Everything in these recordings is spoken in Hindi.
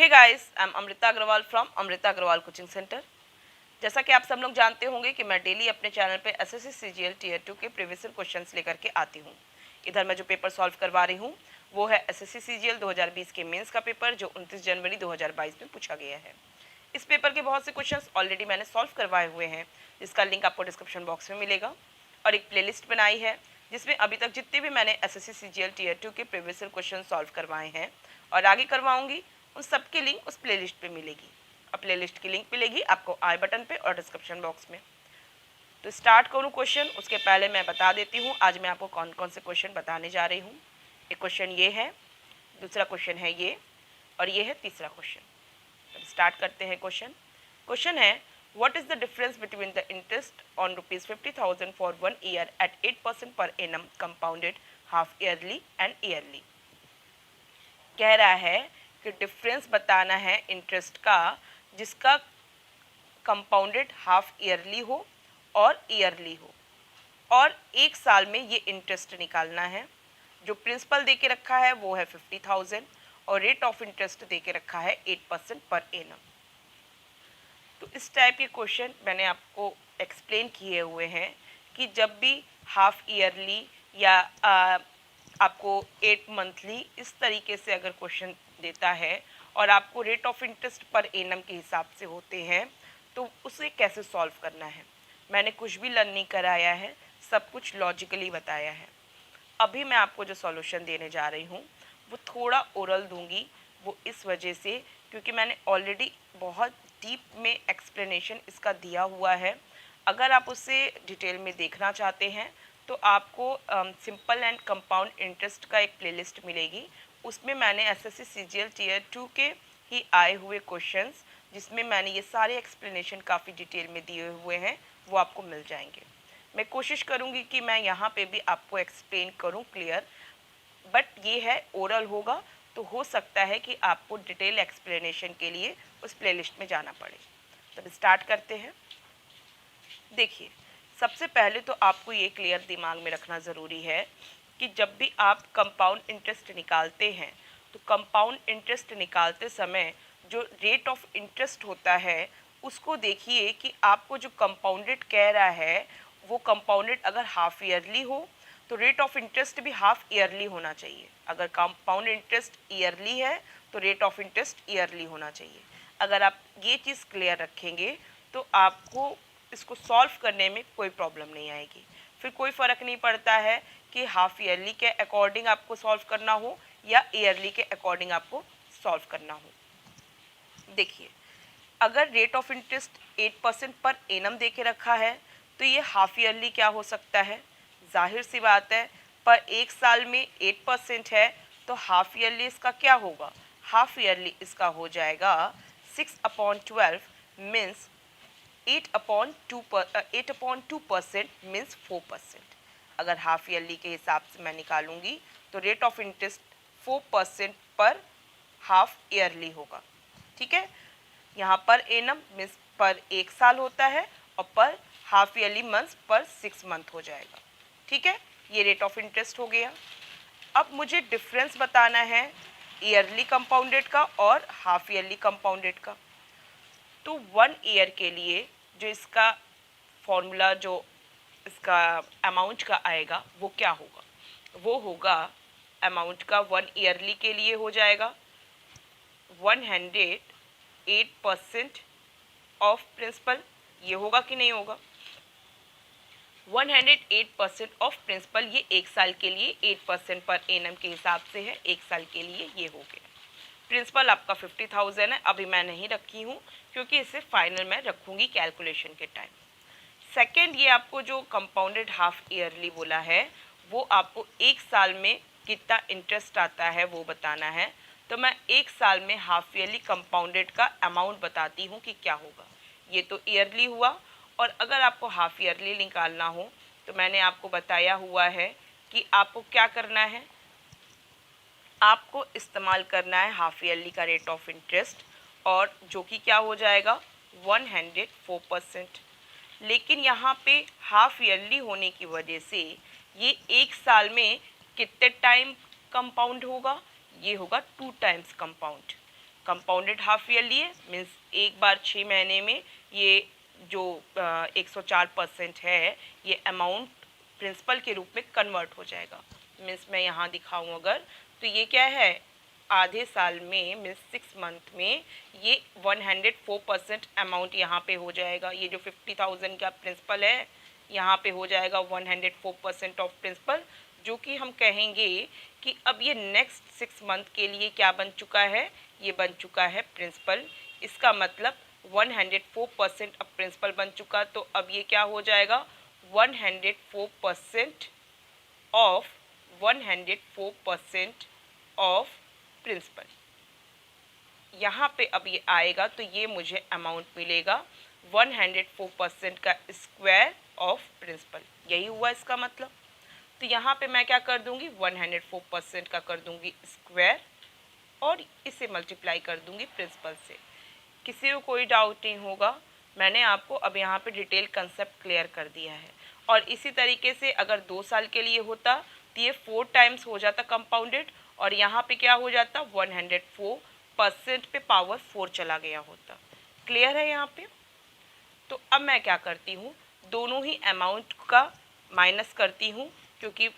Hey guys, I am Amrita Agarwal from Amrita Agarwal coaching centre. जैसा कि आप सब लोग जानते होंगे कि मैं डेली अपने चैनल पे एसएससी सीजीएल टीयर 2 के प्रीवियस ईयर क्वेश्चंस लेकर के आती हूँ। इधर मैं जो पेपर सॉल्व करवा रही हूँ वो है एसएससी सीजीएल 2020 के मेंस का पेपर, जो 29 जनवरी 2022 में पूछा गया है। इस पेपर के बहुत से क्वेश्चंस ऑलरेडी मैंने सॉल्व करवाए हुए हैं, जिसका लिंक आपको डिस्क्रिप्शन बॉक्स में मिलेगा। और एक प्लेलिस्ट बनाई है जिसमें अभी तक जितने भी मैंने एसएससी सीजीएल टीयर 2 के प्रीवियस ईयर क्वेश्चन सॉल्व करवाए हैं और आगे करवाऊंगी, उन सब की लिंक उस प्लेलिस्ट पे मिलेगी। और प्लेलिस्ट की लिंक मिलेगी आपको आई बटन पे और डिस्क्रिप्शन बॉक्स में। तो स्टार्ट करूँ क्वेश्चन, उसके पहले मैं बता देती हूँ आज मैं आपको कौन कौन से क्वेश्चन बताने जा रही हूँ। एक क्वेश्चन ये है, दूसरा क्वेश्चन है ये, और ये है तीसरा क्वेश्चन। तो स्टार्ट करते हैं क्वेश्चन। क्वेश्चन है, what is the difference between the interest on rupees 50,000 for 1 year at 8% per annum compounded half yearly and yearly। कह रहा है कि डिफरेंस बताना है इंटरेस्ट का जिसका कंपाउंडेड हाफ ईयरली हो और ईयरली हो, और एक साल में ये इंटरेस्ट निकालना है। जो प्रिंसिपल दे के रखा है वो है 50,000 और रेट ऑफ इंटरेस्ट दे के रखा है 8% पर एनम। तो इस टाइप के क्वेश्चन मैंने आपको एक्सप्लेन किए हुए हैं कि जब भी हाफ ईयरली या आपको 8 मंथली इस तरीके से अगर क्वेश्चन देता है और आपको rate of interest per annum के हिसाब से होते हैं तो उसे कैसे सॉल्व करना है। मैंने कुछ भी लर्न नहीं कराया है, सब कुछ लॉजिकली बताया है। अभी मैं आपको जो सॉल्यूशन देने जा रही हूँ वो थोड़ा ओरल दूंगी, वो इस वजह से क्योंकि मैंने ऑलरेडी बहुत डीप में एक्सप्लेनेशन इसका दिया हुआ है। अगर आप उसे डिटेल में देखना चाहते हैं तो आपको सिंपल एंड कंपाउंड इंटरेस्ट का एक प्लेलिस्ट मिलेगी। उसमें मैंने एसएससी सीजीएल टीयर 2 के ही आए हुए क्वेश्चंस, जिसमें मैंने ये सारे एक्सप्लेनेशन काफ़ी डिटेल में दिए हुए हैं, वो आपको मिल जाएंगे। मैं कोशिश करूँगी कि मैं यहाँ पे भी आपको एक्सप्लेन करूँ क्लियर, बट ये है ओरल होगा तो हो सकता है कि आपको डिटेल एक्सप्लेनेशन के लिए उस प्लेलिस्ट में जाना पड़े। तब स्टार्ट करते हैं। देखिए, सबसे पहले तो आपको ये क्लियर दिमाग में रखना ज़रूरी है कि जब भी आप कंपाउंड इंटरेस्ट निकालते हैं तो कंपाउंड इंटरेस्ट निकालते समय जो रेट ऑफ इंटरेस्ट होता है उसको देखिए कि आपको जो कंपाउंडेड कह रहा है वो कंपाउंडेड अगर हाफ ईयरली हो तो रेट ऑफ इंटरेस्ट भी हाफ ईयरली होना चाहिए। अगर कंपाउंड इंटरेस्ट ईयरली है तो रेट ऑफ इंटरेस्ट ईयरली होना चाहिए। अगर आप ये चीज़ क्लियर रखेंगे तो आपको इसको सॉल्व करने में कोई प्रॉब्लम नहीं आएगी। फिर कोई फ़र्क नहीं पड़ता है कि हाफ ईयरली के अकॉर्डिंग आपको सॉल्व करना हो या ईयरली के अकॉर्डिंग आपको सॉल्व करना हो। देखिए, अगर rate of interest 8% per annum दे के रखा है तो ये हाफ ईयरली क्या हो सकता है, जाहिर सी बात है। पर एक साल में 8% है तो हाफ ईयरली इसका क्या होगा, हाफ ईयरली इसका हो जाएगा 6/12 मीन्स 8/2% मीन्स 4%। अगर हाफ ईयरली के हिसाब से मैं निकालूंगी तो रेट ऑफ इंटरेस्ट 4% पर हाफ ईयरली होगा। ठीक है, यहाँ पर एनम मीन्स पर एक साल होता है और पर हाफ ईयरली मंथ्स पर 6 मंथ हो जाएगा। ठीक है, ये रेट ऑफ इंटरेस्ट हो गया। अब मुझे डिफरेंस बताना है ईयरली कंपाउंडेड का और हाफ ईयरली कंपाउंडेड का। तो 1 ईयर के लिए जो इसका फॉर्मूला, जो इसका अमाउंट का आएगा वो क्या होगा, वो होगा अमाउंट का 1 ईयरली के लिए हो जाएगा 108% ऑफ प्रिंसिपल। ये होगा कि नहीं होगा, 108% ऑफ प्रिंसिपल। ये एक साल के लिए 8% पर एनम के हिसाब से है, एक साल के लिए ये हो गया। प्रिंसिपल आपका 50,000 है, अभी मैं नहीं रखी हूँ क्योंकि इसे फाइनल में रखूँगी कैलकुलेशन के टाइम। सेकेंड, ये आपको जो कंपाउंडेड हाफ ईयरली बोला है वो आपको एक साल में कितना इंटरेस्ट आता है वो बताना है। तो मैं एक साल में हाफ ईयरली कंपाउंडेड का अमाउंट बताती हूँ कि क्या होगा। ये तो ईयरली हुआ, और अगर आपको हाफ ईयरली निकालना हो तो मैंने आपको बताया हुआ है कि आपको क्या करना है, आपको इस्तेमाल करना है हाफ ईयरली का रेट ऑफ इंटरेस्ट, और जो कि क्या हो जाएगा 104%। लेकिन यहाँ पे हाफ ईयरली होने की वजह से ये एक साल में कितने टाइम कंपाउंड होगा, ये होगा 2 times compound. Compounded half yearly है, मीन्स एक बार 6 महीने में ये जो 104% है ये अमाउंट प्रिंसिपल के रूप में कन्वर्ट हो जाएगा। मीन्स मैं यहाँ दिखाऊँ अगर तो ये क्या है, आधे साल में मीन्स 6 मंथ में ये 104% अमाउंट यहाँ पे हो जाएगा। ये जो 50,000 का प्रिंसिपल है यहाँ पे हो जाएगा 104% ऑफ प्रिंसिपल, जो कि हम कहेंगे कि अब ये नेक्स्ट 6 मंथ के लिए क्या बन चुका है, ये बन चुका है प्रिंसिपल। इसका मतलब 104% अब प्रिंसिपल बन चुका, तो अब ये क्या हो जाएगा 104% ऑफ 104% ऑफ प्रिंसिपल। यहाँ पे अब ये आएगा तो ये मुझे अमाउंट मिलेगा 104% का स्क्वायर ऑफ प्रिंसिपल, यही हुआ इसका मतलब। तो यहाँ पे मैं क्या कर दूंगी 104% का कर दूंगी स्क्वायर और इसे मल्टीप्लाई कर दूंगी प्रिंसिपल से। किसी को कोई डाउट नहीं होगा, मैंने आपको अब यहाँ पे डिटेल कंसेप्ट क्लियर कर दिया है। और इसी तरीके से अगर 2 साल के लिए होता तो ये 4 टाइम्स हो जाता कंपाउंडेड, और यहाँ पे क्या हो जाता 104% पे पावर 4 चला गया होता। क्लियर है यहाँ पे? तो अब मैं क्या करती हूँ, दोनों ही अमाउंट का माइनस करती हूँ, क्योंकि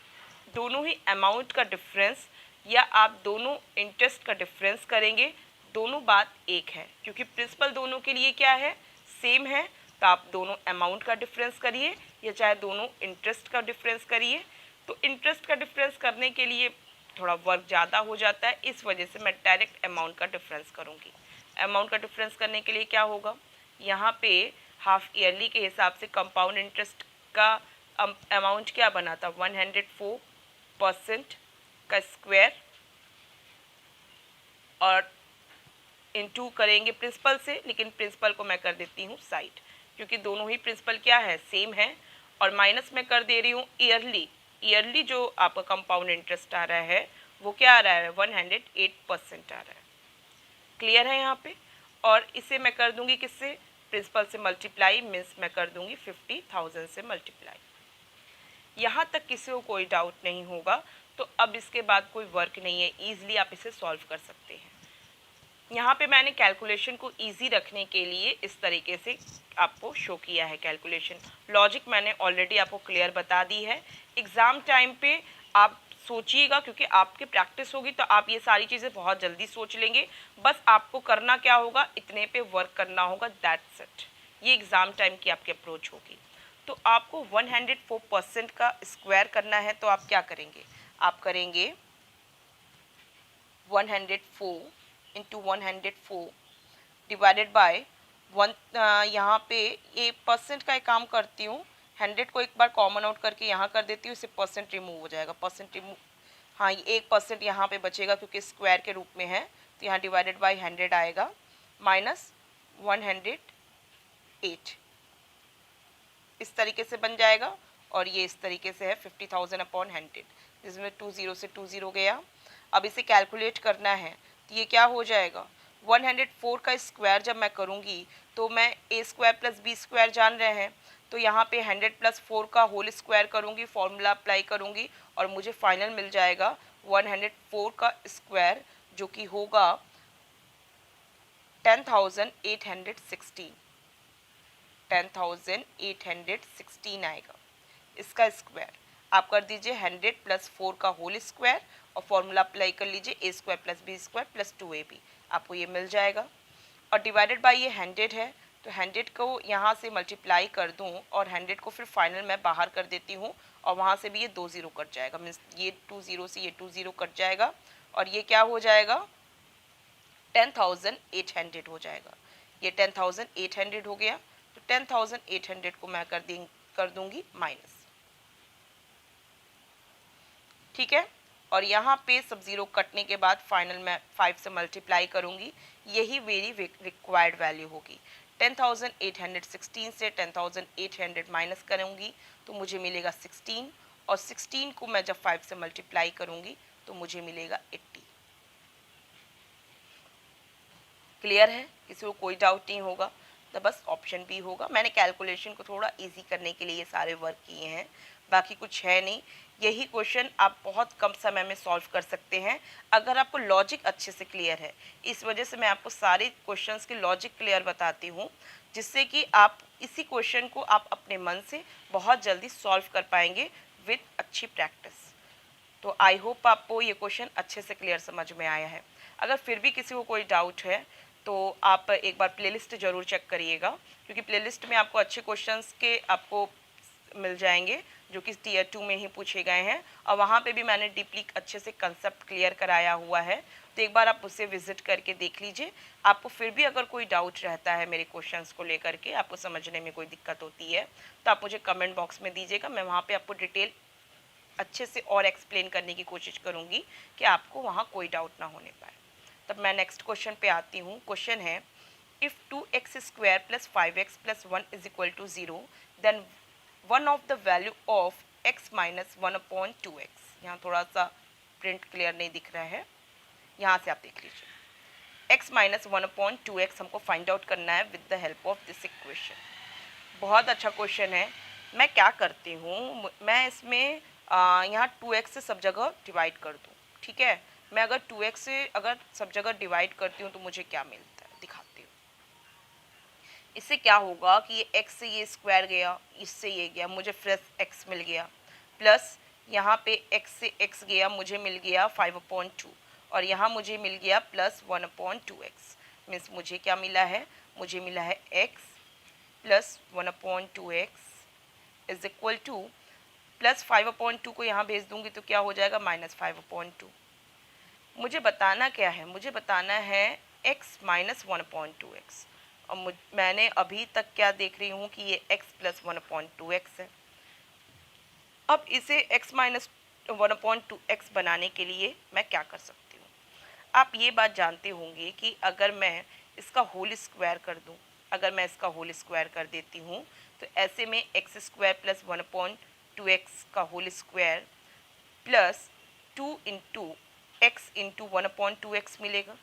दोनों ही अमाउंट का डिफरेंस या आप दोनों इंटरेस्ट का डिफरेंस करेंगे, दोनों बात एक है, क्योंकि प्रिंसिपल दोनों के लिए क्या है सेम है। तो आप दोनों अमाउंट का डिफरेंस करिए या चाहे दोनों इंटरेस्ट का डिफरेंस करिए। तो इंटरेस्ट का डिफरेंस करने के लिए थोड़ा वर्क ज़्यादा हो जाता है, इस वजह से मैं डायरेक्ट अमाउंट का डिफरेंस करूँगी। अमाउंट का डिफरेंस करने के लिए क्या होगा, यहाँ पे हाफ ईयरली के हिसाब से कंपाउंड इंटरेस्ट का अमाउंट क्या बना था 104% का स्क्वायर, और इनटू करेंगे प्रिंसिपल से, लेकिन प्रिंसिपल को मैं कर देती हूँ साइड, क्योंकि दोनों ही प्रिंसिपल क्या है सेम है। और माइनस में कर दे रही हूँ ईयरली। ईयरली जो आपका कंपाउंड इंटरेस्ट आ रहा है वो क्या आ रहा है 108% आ रहा है। क्लियर है यहाँ पे? और इसे मैं कर दूंगी किससे, प्रिंसिपल से मल्टीप्लाई, मीन्स मैं कर दूंगी 50,000 से मल्टीप्लाई। यहाँ तक किसी को कोई डाउट नहीं होगा। तो अब इसके बाद कोई वर्क नहीं है, ईजिली आप इसे सॉल्व कर सकते हैं। यहाँ पे मैंने कैलकुलेशन को इजी रखने के लिए इस तरीके से आपको शो किया है कैलकुलेशन। लॉजिक मैंने ऑलरेडी आपको क्लियर बता दी है। एग्ज़ाम टाइम पे आप सोचिएगा, क्योंकि आपकी प्रैक्टिस होगी तो आप ये सारी चीज़ें बहुत जल्दी सोच लेंगे। बस आपको करना क्या होगा, इतने पे वर्क करना होगा, दैट्स इट। ये एग्ज़ाम टाइम की आपकी अप्रोच होगी। तो आपको 104% का स्क्वायर करना है, तो आप क्या करेंगे, आप करेंगे 104 इंटू 104 डिवाइडेड बाय 1। यहाँ पे ये परसेंट का एक काम करती हूँ, 100 को एक बार कॉमन आउट करके यहाँ कर देती हूँ, इससे परसेंट रिमूव हो जाएगा। परसेंट रिमूव, हाँ ये 1% यहाँ पे बचेगा क्योंकि स्क्वायर के रूप में है, तो यहाँ डिवाइडेड बाय 100 आएगा, माइनस 108 इस तरीके से बन जाएगा। और ये इस तरीके से है 50,000 अपॉन 100, जिसमें 20 से 20 गया। अब इसे कैलकुलेट करना है तो ये क्या हो जाएगा 104 का स्क्वायर जब मैं करूँगी तो मैं ए स्क्वायर प्लस बी स्क्वायर जान रहे हैं, तो यहाँ पे 100 प्लस 4 का होल स्क्वायर करूँगी, फॉर्मूला अप्लाई करूँगी और मुझे फाइनल मिल जाएगा 104 का स्क्वायर, जो कि होगा 10,816 आएगा इसका स्क्वायर। आप कर दीजिए 100 प्लस 4 का होल स्क्वायर और फॉर्मूला अप्लाई कर लीजिए a square plus b square plus 2ab, आपको ये मिल जाएगा। और डिवाइडेड बाय ये 100 है, तो 100 को यहाँ से मल्टीप्लाई कर दूँ और 100 को फिर फाइनल मैं बाहर कर देती हूँ, और वहाँ से भी ये 2 0 कट जाएगा, मीन्स ये 2 0 से ये 2 0 कट जाएगा, और ये क्या हो जाएगा 10,800 हो जाएगा। ये 10,800 हो गया, तो 10,800 को मैं कर दूंगी माइनस, ठीक है। और यहाँ पे सब जीरो कटने के बाद फाइनल मैं 5 से मल्टीप्लाई करूँगी, यही मेरी रिक्वायर्ड वैल्यू होगी। 10,816 से 10,800 माइनस करूँगी तो मुझे मिलेगा 16, और 16 को मैं जब 5 से मल्टीप्लाई करूँगी तो मुझे मिलेगा 80। क्लियर है? किसी को कोई डाउट नहीं होगा तो बस ऑप्शन बी होगा। मैंने कैलकुलेशन को थोड़ा इजी करने के लिए ये सारे वर्क किए हैं, बाकी कुछ है नहीं। यही क्वेश्चन आप बहुत कम समय में सॉल्व कर सकते हैं अगर आपको लॉजिक अच्छे से क्लियर है। इस वजह से मैं आपको सारे क्वेश्चंस के लॉजिक क्लियर बताती हूँ, जिससे कि आप इसी क्वेश्चन को आप अपने मन से बहुत जल्दी सॉल्व कर पाएंगे विद अच्छी प्रैक्टिस। तो आई होप आपको ये क्वेश्चन अच्छे से क्लियर समझ में आया है। अगर फिर भी किसी को कोई डाउट है तो आप एक बार प्लेलिस्ट ज़रूर चेक करिएगा, क्योंकि प्लेलिस्ट में आपको अच्छे क्वेश्चंस के आपको मिल जाएंगे जो कि टीयर 2 में ही पूछे गए हैं, और वहाँ पे भी मैंने डीपली अच्छे से कंसेप्ट क्लियर कराया हुआ है। तो एक बार आप उसे विजिट करके देख लीजिए। आपको फिर भी अगर कोई डाउट रहता है मेरे क्वेश्चंस को लेकर के, आपको समझने में कोई दिक्कत होती है, तो आप मुझे कमेंट बॉक्स में दीजिएगा। मैं वहाँ पे आपको डिटेल अच्छे से और एक्सप्लेन करने की कोशिश करूँगी कि आपको वहाँ कोई डाउट ना होने पाए। तब मैं नेक्स्ट क्वेश्चन पे आती हूँ। क्वेश्चन है, if 2x square plus 5x plus 1 is equal to 0, then one of the value of x minus 1/2x। यहाँ थोड़ा सा प्रिंट क्लियर नहीं दिख रहा है, यहाँ से आप देख लीजिए। x माइनस 1/2x हमको फाइंड आउट करना है with the help of this equation. बहुत अच्छा क्वेश्चन है। मैं क्या करती हूँ, मैं इसमें यहाँ 2x से सब जगह डिवाइड कर दूँ, ठीक है। मैं अगर 2x से अगर सब जगह डिवाइड करती हूँ तो मुझे क्या मिलता है दिखाती हूँ। इससे क्या होगा कि ये x से ये स्क्वायर गया, इससे ये गया, मुझे फ्रेश x मिल गया, प्लस यहाँ पे x से x गया, मुझे मिल गया 5/2, और यहाँ मुझे मिल गया प्लस 1/2x। मीन्स मुझे क्या मिला है, मुझे मिला है x plus 1/2x is equal two plus 5/2 को यहाँ भेज दूंगी तो क्या हो जाएगा, माइनस 5/2। मुझे बताना क्या है, मुझे बताना है x माइनस 1/2x, और मैंने अभी तक क्या देख रही हूँ कि ये x प्लस 1/2x है। अब इसे x माइनस 1/2x बनाने के लिए मैं क्या कर सकती हूँ। आप ये बात जानते होंगे कि अगर मैं इसका होल स्क्वायर कर दूँ, अगर मैं इसका होल स्क्वायर कर देती हूँ तो ऐसे में एक्स स्क्वायर प्लस 1/2x का whole square plus 2 into X into 1/2x मिलेगा,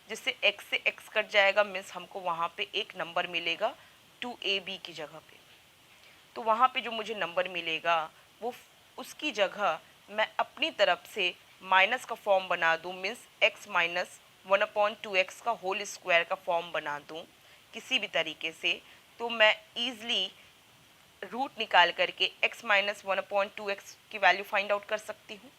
जिससे x से x कट जाएगा। मीन्स हमको वहाँ पे एक नंबर मिलेगा 2ab की जगह पे। तो वहाँ पे जो मुझे नंबर मिलेगा वो उसकी जगह मैं अपनी तरफ से माइनस का फॉर्म बना दूँ, मीन्स x माइनस 1/2x का होल स्क्वायर का फॉर्म बना दूँ किसी भी तरीके से। तो मैं ईज़िली रूट निकाल करके x माइनस 1/2x की वैल्यू फाइंड आउट कर सकती हूँ।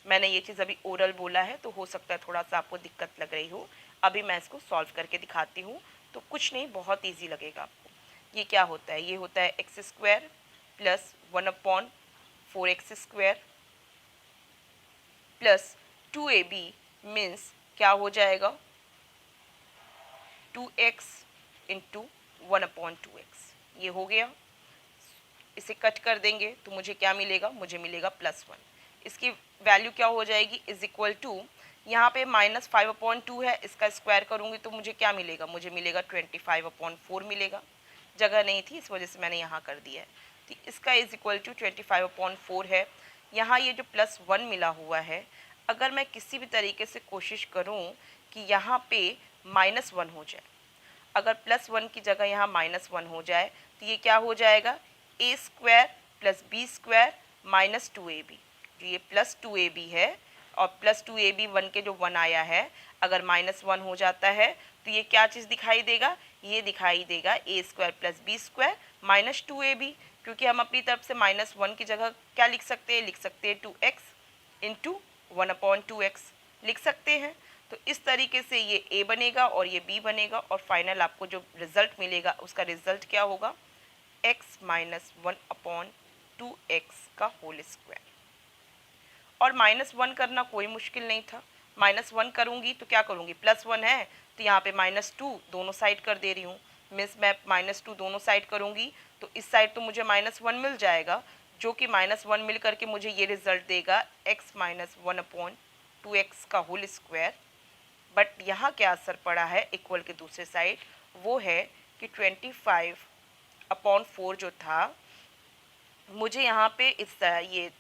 मैंने ये चीज़ अभी ओरल बोला है तो हो सकता है थोड़ा सा आपको दिक्कत लग रही हो। अभी मैं इसको सॉल्व करके दिखाती हूँ, तो कुछ नहीं, बहुत ईजी लगेगा आपको। ये क्या होता है, ये होता है x square plus 1/4x square plus 2ab, means क्या हो जाएगा 2x इंटू 1/2x। ये हो गया। इसे कट कर देंगे तो मुझे क्या मिलेगा, मुझे मिलेगा +1। इसकी वैल्यू क्या हो जाएगी, इज इक्वल टू, यहाँ पे माइनस 5/2 है, इसका स्क्वायर करूँगी तो मुझे क्या मिलेगा, मुझे मिलेगा 25/4 मिलेगा। जगह नहीं थी इस वजह से मैंने यहाँ कर दिया है। तो इसका इज इक्वल टू 25/4 है। यहाँ ये जो +1 मिला हुआ है, अगर मैं किसी भी तरीके से कोशिश करूँ कि यहाँ पे -1 हो जाए, अगर +1 की जगह यहाँ -1 हो जाए तो ये क्या हो जाएगा, a square plus b square minus 2ab। जो ये प्लस 2ab है और प्लस 2ab 1 के जो 1 आया है, अगर -1 हो जाता है तो ये क्या चीज़ दिखाई देगा, ये दिखाई देगा a square plus b square minus 2ab। क्योंकि हम अपनी तरफ से -1 की जगह क्या लिख सकते हैं, लिख सकते हैं 2x इंटू 1/2x लिख सकते हैं। तो इस तरीके से ये a बनेगा और ये b बनेगा, और फाइनल आपको जो रिजल्ट मिलेगा उसका रिजल्ट क्या होगा, x माइनस 1/2x का होल स्क्वायर। और -1 करना कोई मुश्किल नहीं था। -1 करूँगी तो क्या करूँगी, +1 है तो यहाँ पे -2 दोनों साइड कर दे रही हूँ। मीन्स मैं -2 दोनों साइड करूँगी तो इस साइड तो मुझे -1 मिल जाएगा, जो कि -1 मिल करके मुझे ये रिजल्ट देगा x माइनस 1/2x का होल स्क्वायर। बट यहाँ क्या असर पड़ा है इक्वल के दूसरे साइड, वो है कि 25/4 जो था, मुझे यहाँ पे इस ये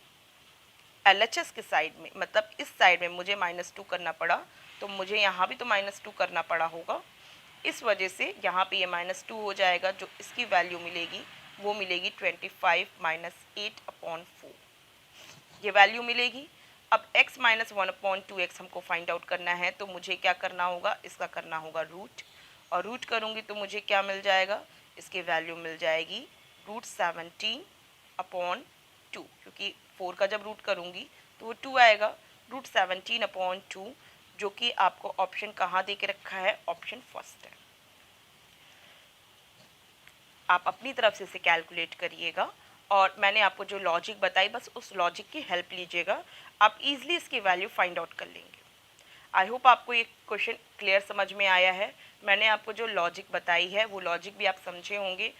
LHS के साइड में, मतलब इस साइड में मुझे -2 करना पड़ा, तो मुझे यहाँ भी तो -2 करना पड़ा होगा। इस वजह से यहाँ पे ये -2 हो जाएगा, जो इसकी वैल्यू मिलेगी वो मिलेगी 25 माइनस 8/4, ये वैल्यू मिलेगी। अब x माइनस 1/2x हमको फाइंड आउट करना है, तो मुझे क्या करना होगा, इसका करना होगा रूट, और रूट करूँगी तो मुझे क्या मिल जाएगा, इसकी वैल्यू मिल जाएगी √17/2, क्योंकि 4 का जब रूट करूँगी तो वो 2 आएगा, √17/2, जो कि आपको ऑप्शन कहाँ दे के रखा है, ऑप्शन फर्स्ट है। आप अपनी तरफ से इसे कैलकुलेट करिएगा, और मैंने आपको जो लॉजिक बताई बस उस लॉजिक की हेल्प लीजिएगा, आप इजीली इसकी वैल्यू फाइंड आउट कर लेंगे। आई होप आपको ये क्वेश्चन क्लियर समझ में आया है। मैंने आपको जो लॉजिक बताई है वो लॉजिक भी आप समझे होंगे।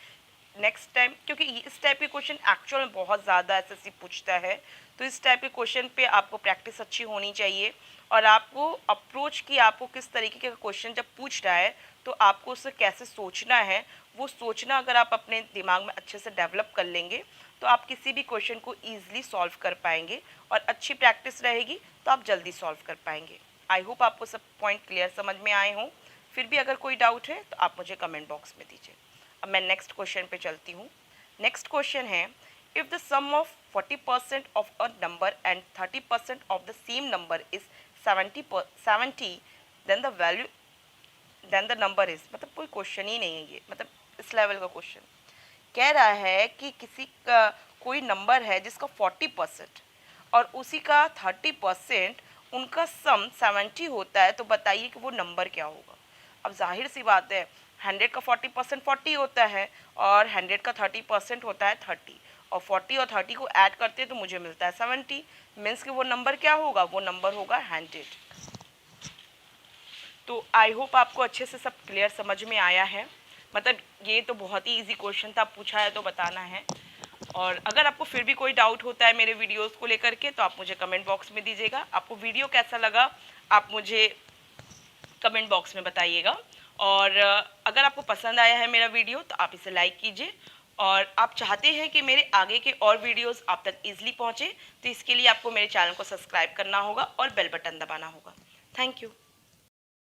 नेक्स्ट टाइम, क्योंकि इस टाइप के क्वेश्चन एक्चुअल में बहुत ज़्यादा एसएससी पूछता है, तो इस टाइप के क्वेश्चन पे आपको प्रैक्टिस अच्छी होनी चाहिए, और आपको अप्रोच की, आपको किस तरीके का क्वेश्चन जब पूछ रहा है तो आपको उससे कैसे सोचना है, वो सोचना अगर आप अपने दिमाग में अच्छे से डेवलप कर लेंगे तो आप किसी भी क्वेश्चन को ईजिली सॉल्व कर पाएंगे, और अच्छी प्रैक्टिस रहेगी तो आप जल्दी सॉल्व कर पाएंगे। आई होप आपको सब पॉइंट क्लियर समझ में आए हों। फिर भी अगर कोई डाउट है तो आप मुझे कमेंट बॉक्स में दीजिए। अब मैं नेक्स्ट क्वेश्चन पे चलती हूँ। नेक्स्ट क्वेश्चन है, if the sum of 40% of a number and 30% of the same number is 70, then the number is, मतलब कोई क्वेश्चन ही नहीं है ये, मतलब इस लेवल का क्वेश्चन कह रहा है कि किसी का कोई नंबर है जिसका 40% और उसी का 30% उनका सम 70 होता है, तो बताइए कि वो नंबर क्या होगा। अब जाहिर सी बात है, 100 का 40% 40 होता है, और 100 का 30% होता है 30, और 40 और 30 को ऐड करते हैं तो मुझे मिलता है 70, मीन्स कि वो नंबर क्या होगा, वो नंबर होगा 100। तो आई होप आपको अच्छे से सब क्लियर समझ में आया है। मतलब ये तो बहुत ही इजी क्वेश्चन था, पूछा है तो बताना है। और अगर आपको फिर भी कोई डाउट होता है मेरे वीडियोस को लेकर के तो आप मुझे कमेंट बॉक्स में दीजिएगा। आपको वीडियो कैसा लगा आप मुझे कमेंट बॉक्स में बताइएगा, और अगर आपको पसंद आया है मेरा वीडियो तो आप इसे लाइक कीजिए, और आप चाहते हैं कि मेरे आगे के और वीडियोस आप तक ईजिली पहुँचे तो इसके लिए आपको मेरे चैनल को सब्सक्राइब करना होगा और बेल बटन दबाना होगा। Thank you.